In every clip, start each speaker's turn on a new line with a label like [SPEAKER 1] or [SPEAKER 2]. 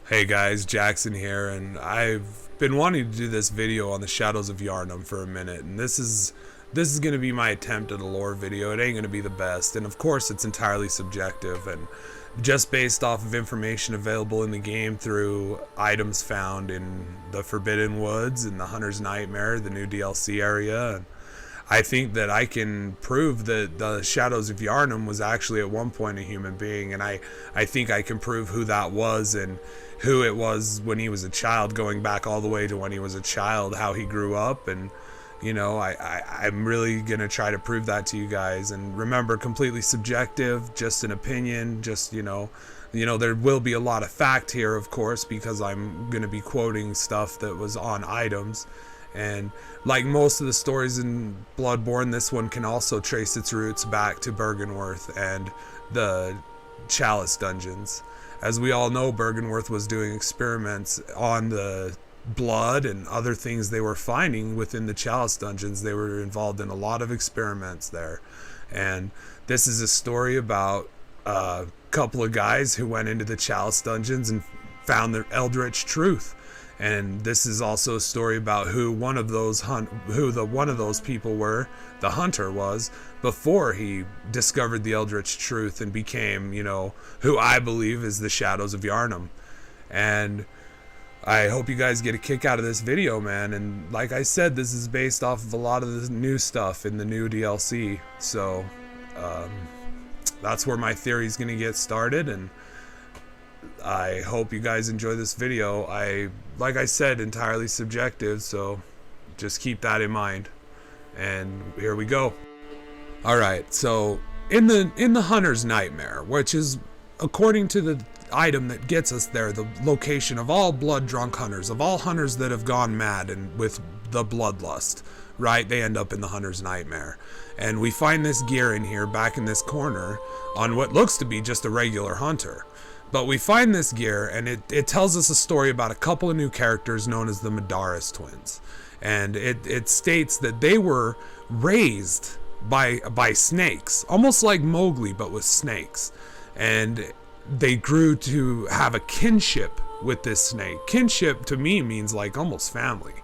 [SPEAKER 1] Hey guys, Jaxxsin here, and I've been wanting to do this video on the Shadows of Yharnam for a minute, and this is going to be my attempt at a lore video. It ain't going to be the best, and of course it's entirely subjective and just based off of information available in the game through items found in the Forbidden Woods and the Hunter's Nightmare, the new DLC area. And I think that I can prove that the Shadows of Yharnam was actually at one point a human being, and I think I can prove who that was and who it was when he was a child, going back all the way to when he was a child, how he grew up. And you know, I'm really gonna try to prove that to you guys. And remember, completely subjective, just an opinion, just you know, there will be a lot of fact here, of course, because I'm gonna be quoting stuff that was on items. And like most of the stories in Bloodborne, this one can also trace its roots back to Byrgenwerth and the Chalice dungeons. As we all know, Byrgenwerth was doing experiments on the blood and other things they were finding within the Chalice dungeons. They were involved in a lot of experiments there. And this is a story about a couple of guys who went into the Chalice dungeons and found the Eldritch truth. And this is also a story about who one of those people were, the hunter was, before he discovered the Eldritch truth and became, you know, who I believe is the Shadows of Yharnam. And I hope you guys get a kick out of this video, man. And like I said, this is based off of a lot of the new stuff in the new DLC. So that's where my theory is going to get started. And I hope you guys enjoy this video. Like I said, entirely subjective, so just keep that in mind. And here we go. Alright, so in the Hunter's Nightmare, which is, according to the item that gets us there, the location of all blood-drunk hunters, of all hunters that have gone mad and with the bloodlust, right? They end up in the Hunter's Nightmare. And we find this gear in here, back in this corner, on what looks to be just a regular hunter. But we find this gear, and it tells us a story about a couple of new characters known as the Madaras twins. And it states that they were raised by snakes, almost like Mowgli, but with snakes. And they grew to have a kinship with this snake. Kinship to me means like almost family.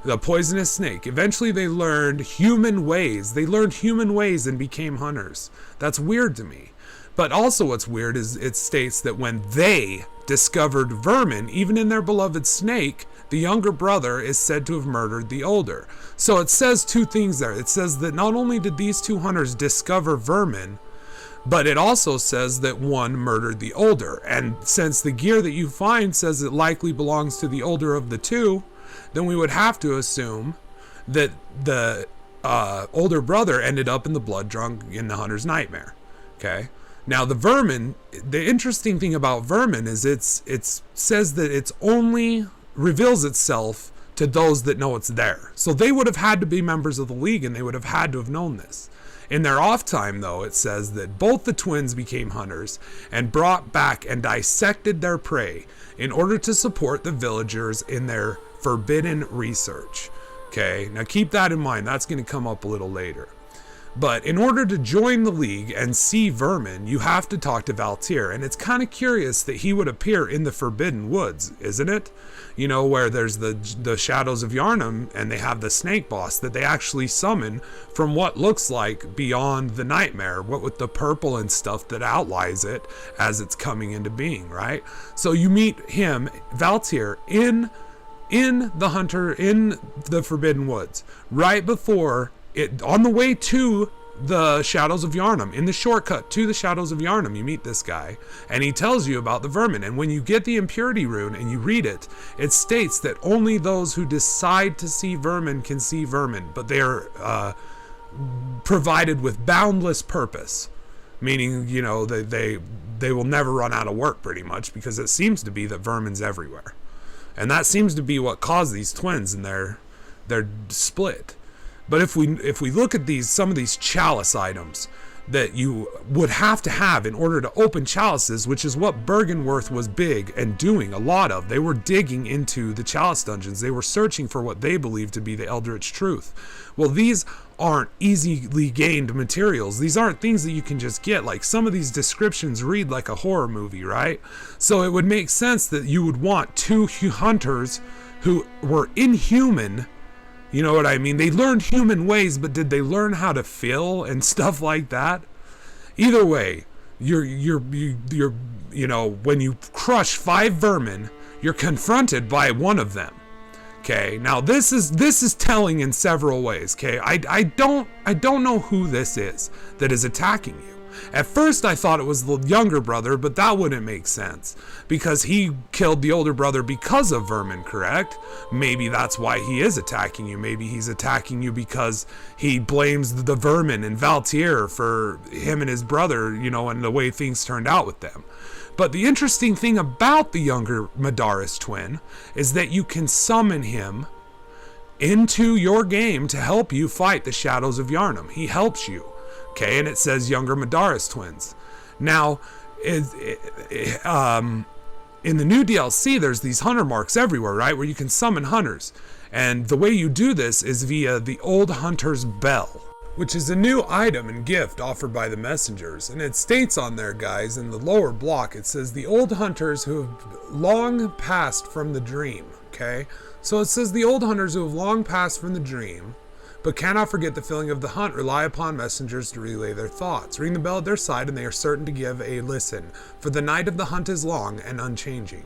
[SPEAKER 1] The poisonous snake. Eventually they learned human ways. They learned human ways and became hunters. That's weird to me. But also what's weird is it states that when they discovered vermin, even in their beloved snake, the younger brother is said to have murdered the older. So it says two things there. It says that not only did these two hunters discover vermin, but it also says that one murdered the older. And since the gear that you find says it likely belongs to the older of the two, then we would have to assume that the older brother ended up in the blood drunk in the Hunter's Nightmare. Okay? Now the vermin, the interesting thing about vermin is it says that it's only reveals itself to those that know it's there. So they would have had to be members of the League, and they would have had to have known this. In their off time, though, it says that both the twins became hunters and brought back and dissected their prey in order to support the villagers in their forbidden research. Okay, now keep that in mind. That's going to come up a little later. But in order to join the League and see vermin, you have to talk to Valtyr. And it's kind of curious that he would appear in the Forbidden Woods, isn't it? You know, where there's the Shadows of Yharnam and they have the snake boss that they actually summon from what looks like beyond the nightmare, what with the purple and stuff that outlines it as it's coming into being, right? So you meet him, Valtyr, in the Forbidden Woods, right before it, on the way to the Shadows of Yharnam, in the shortcut to the Shadows of Yharnam, you meet this guy, and he tells you about the vermin. And when you get the impurity rune and you read it, it states that only those who decide to see vermin can see vermin, but they are provided with boundless purpose, meaning, you know, they will never run out of work, pretty much, because it seems to be that vermin's everywhere. And that seems to be what caused these twins and their split. But if we look at some of these chalice items that you would have to have in order to open chalices, which is what Byrgenwerth was big and doing a lot of. They were digging into the chalice dungeons. They were searching for what they believed to be the Eldritch truth. Well, these aren't easily gained materials. These aren't things that you can just get. Like, some of these descriptions read like a horror movie, right? So it would make sense that you would want two hunters who were inhuman. You know what I mean? They learned human ways, but did they learn how to feel and stuff like that? Either way, you're when you crush 5 vermin, you're confronted by one of them. Okay, now this is telling in several ways. Okay, I don't know who this is that is attacking you. At first I thought it was the younger brother, but that wouldn't make sense because he killed the older brother because of vermin, correct? Maybe that's why he is attacking you. Maybe he's attacking you because he blames the vermin and Valtier for him and his brother, and the way things turned out with them. But the interesting thing about the younger Madaras twin is that you can summon him into your game to help you fight the Shadows of Yharnam. He helps you. Okay, and it says younger Madaras twins. Now, in the new DLC, there's these hunter marks everywhere, right? Where you can summon hunters. And the way you do this is via the Old Hunter's Bell, which is a new item and gift offered by the messengers. And it states on there, guys, in the lower block, it says the old hunters who have long passed from the dream. Okay, so it says the old hunters who have long passed from the dream, but cannot forget the feeling of the hunt, rely upon messengers to relay their thoughts. Ring the bell at their side, and they are certain to give a listen, for the night of the hunt is long and unchanging.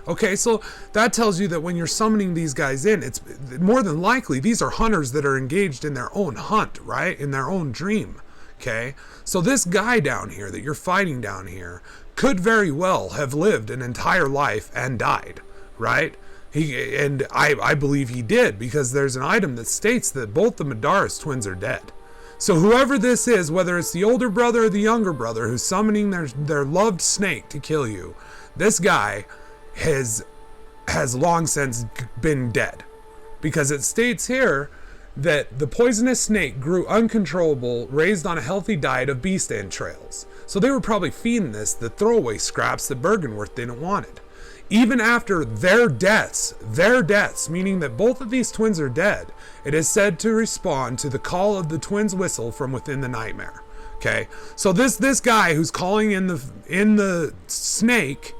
[SPEAKER 1] Okay, so that tells you that when you're summoning these guys in, it's more than likely these are hunters that are engaged in their own hunt, right? In their own dream. Okay, so this guy down here that you're fighting down here could very well have lived an entire life and died, right? I believe he did, because there's an item that states that both the Madaras twins are dead. So whoever this is, whether it's the older brother or the younger brother who's summoning their loved snake to kill you, this guy has long since been dead. Because it states here that the poisonous snake grew uncontrollable, raised on a healthy diet of beast entrails. So they were probably feeding this the throwaway scraps that Bergenworth didn't want it. Even after their deaths, meaning that both of these twins are dead, it is said to respond to the call of the twins' whistle from within the nightmare. Okay, so this guy who's calling in the snake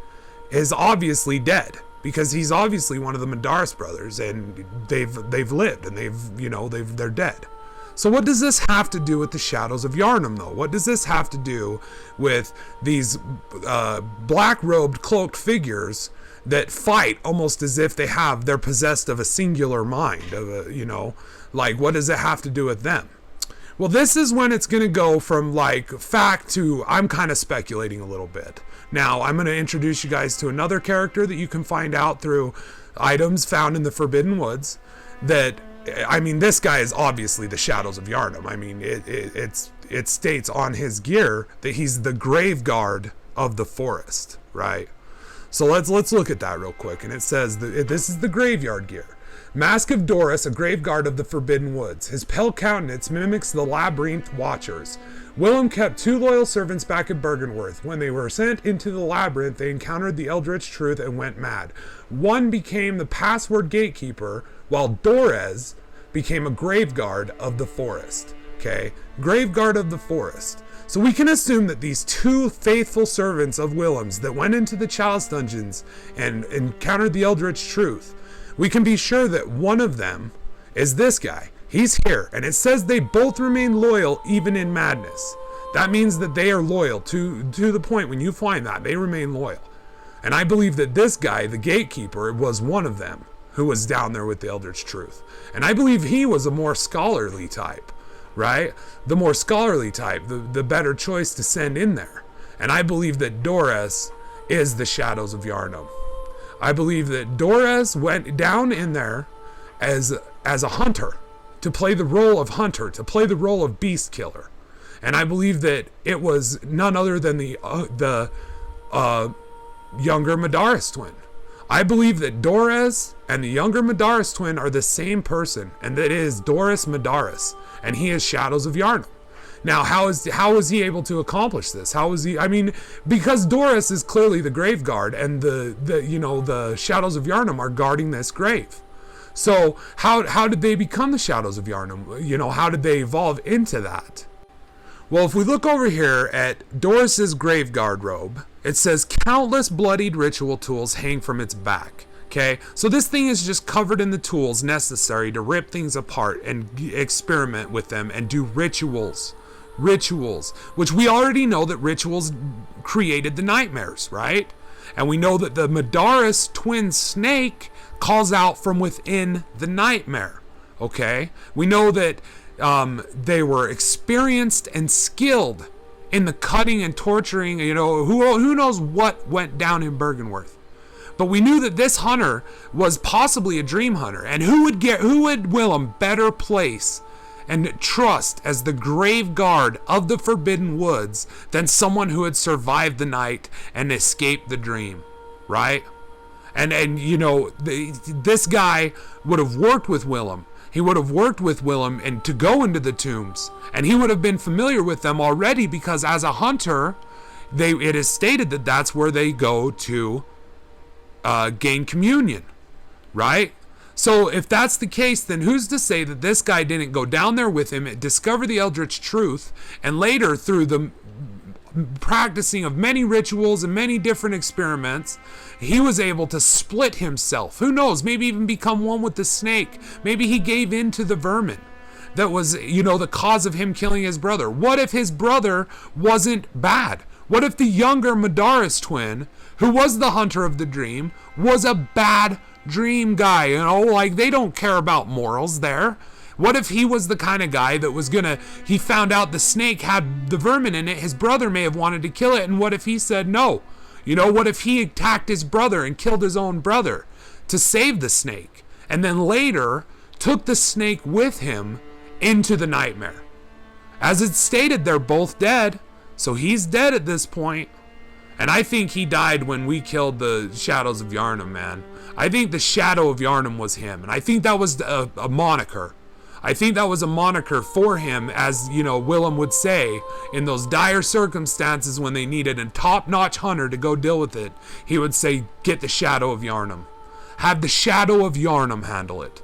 [SPEAKER 1] is obviously dead, because he's obviously one of the Madaras brothers, and they've lived, and they're dead. So what does this have to do with the Shadows of Yharnam, though? What does this have to do with these black-robed, cloaked figures that fight almost as if they're possessed of a singular mind? What does it have to do with them? Well, this is when it's going to go from fact to I'm kind of speculating a little bit. Now, I'm going to introduce you guys to another character that you can find out through items found in the Forbidden Woods. This guy is obviously the Shadows of Yharnam. It states on his gear that he's the grave guard of the forest, right? So let's look at that real quick. And it says this is the graveyard gear. Mask of Doris, a grave guard of the Forbidden Woods. His pale countenance mimics the labyrinth watchers. Willem kept 2 loyal servants back at Bergenworth. When they were sent into the labyrinth, they encountered the eldritch truth and went mad. One became the password gatekeeper, while Doris became a grave guard of the forest. Okay, grave guard of the forest. So we can assume that these 2 faithful servants of Willem's that went into the Chalice dungeons and encountered the eldritch truth, we can be sure that one of them is this guy. He's here, and it says they both remain loyal even in madness. That means that they are loyal to the point when you find that they remain loyal. And I believe that this guy, the gatekeeper, was one of them who was down there with the eldritch truth. And I believe he was a more scholarly type, right? The more scholarly type, the better choice to send in there. And I believe that Doris is the Shadows of Yharnam. I believe that Doris went down in there as a hunter, to play the role of hunter, to play the role of beast killer. And I believe that it was none other than the younger Madaras twin. I believe that Doris and the younger Madaras twin are the same person, and that it is Doris Madaras, and he is Shadows of Yharnam. Now, how is he able to accomplish this? Because Doris is clearly the grave guard, and the Shadows of Yharnam are guarding this grave. So how did they become the Shadows of Yharnam? You know, how did they evolve into that? Well, if we look over here at Doris's Graveguard robe, it says countless bloodied ritual tools hang from its back. Okay, so this thing is just covered in the tools necessary to rip things apart and experiment with them and do rituals, which we already know that rituals created the nightmares, right? And we know that the Madaras twin snake calls out from within the nightmare. Okay, we know that they were experienced and skilled in the cutting and torturing. You know, who knows what went down in Bergenworth. But we knew that this hunter was possibly a dream hunter, and who would Willem better place and trust as the grave guard of the Forbidden Woods than someone who had survived the night and escaped the dream, right? And you know, this guy would have worked with Willem. He would have worked with Willem and to go into the tombs, and he would have been familiar with them already, because as a hunter, it is stated that that's where they go to gain communion, right? So if that's the case, then who's to say that this guy didn't go down there with him, discover the Eldritch truth, and later through the practicing of many rituals and many different experiments, he was able to split himself. Who knows, maybe even become one with the snake. Maybe he gave in to the vermin that was, you know, the cause of him killing his brother. What if his brother wasn't bad? What if the younger Madaras twin, who was the hunter of the dream, was a bad dream guy? You know, like, they don't care about morals there. What if he was the kind of guy that was he found out the snake had the vermin in it, his brother may have wanted to kill it, and what if he said no? You know, what if he attacked his brother and killed his own brother to save the snake, and then later took the snake with him into the nightmare? As it's stated, they're both dead, so he's dead at this point. And I think he died when we killed the Shadows of Yharnam, man. I think the Shadow of Yharnam was him, and I think that was a moniker. I think that was a moniker for him, as, you know, Willem would say, in those dire circumstances when they needed a top-notch hunter to go deal with it. He would say, get the Shadow of Yharnam. Have the Shadow of Yharnam handle it.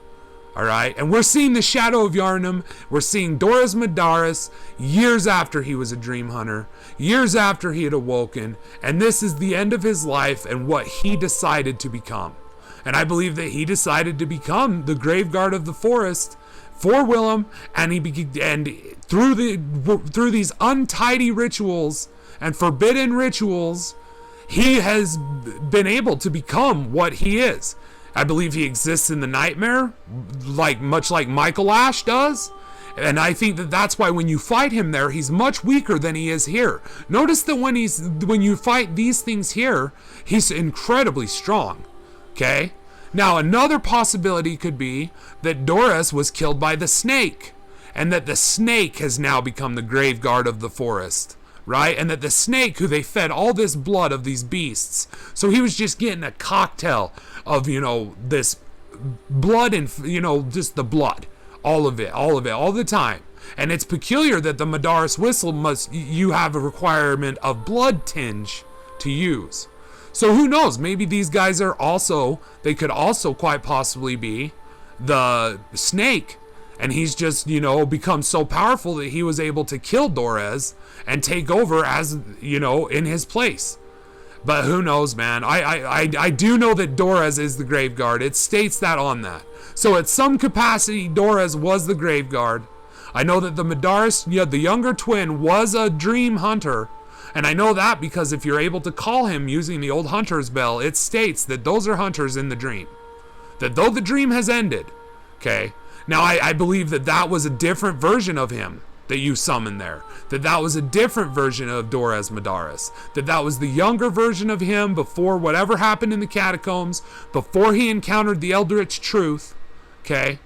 [SPEAKER 1] All right? And we're seeing the Shadow of Yharnam. We're seeing Doris Madaras years after he was a dream hunter, years after he had awoken, and this is the end of his life and what he decided to become. And I believe that he decided to become the Graveguard of the Forest for Willem, and through these untidy rituals and forbidden rituals, he has been able to become what he is. I believe he exists in the nightmare, much like Michael Ash does. And I think that that's why when you fight him there, he's much weaker than he is here. Notice that when you fight these things here, he's incredibly strong. Okay? Now, another possibility could be that Doris was killed by the snake, and that the snake has now become the Graveguard of the Forest, right? And that the snake, who they fed all this blood of these beasts, so he was just getting a cocktail of, you know, this blood and, you know, just the blood, all of it, all the time. And it's peculiar that the Madaras whistle you have a requirement of blood tinge to use. So who knows, maybe these guys they could also quite possibly be the snake, and he's just, you know, become so powerful that he was able to kill Doris and take over as, you know, in his place. But who knows, man. I do know that Doris is the Graveguard. It states that on that. So at some capacity, Doris was the Graveguard. I know that the Madaras, the younger twin, was a dream hunter. And I know that because if you're able to call him using the old hunter's bell, it states that those are hunters in the dream. That though the dream has ended, okay, now I believe that was a different version of him that you summoned there. That was a different version of Doris Madaras. That was the younger version of him before whatever happened in the catacombs, before he encountered the Eldritch truth, okay?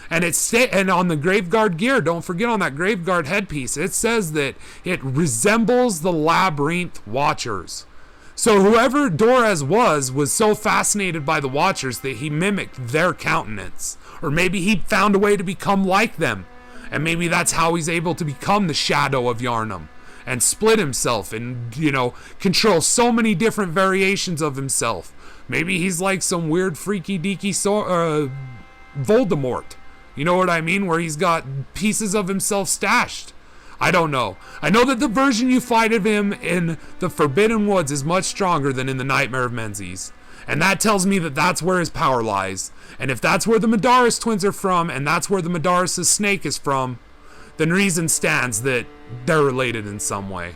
[SPEAKER 1] And on the Graveguard gear, don't forget on that Graveguard headpiece, it says that it resembles the Labyrinth Watchers. So whoever Doris was so fascinated by the Watchers that he mimicked their countenance. Or maybe he found a way to become like them. And maybe that's how he's able to become the Shadow of Yharnam. And split himself and, you know, control so many different variations of himself. Maybe he's like some weird freaky deaky Voldemort. You know what I mean? Where he's got pieces of himself stashed. I don't know. I know that the version you fight of him in the Forbidden Woods is much stronger than in the Nightmare of Menzies. And that tells me that that's where his power lies. And if that's where the Madaras twins are from, and that's where the Madaras' snake is from, then reason stands that they're related in some way.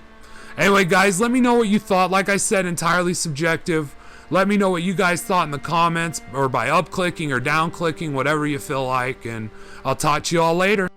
[SPEAKER 1] Anyway, guys, let me know what you thought. Like I said, entirely subjective. Let me know what you guys thought in the comments, or by up-clicking or down-clicking, whatever you feel like. And I'll talk to you all later.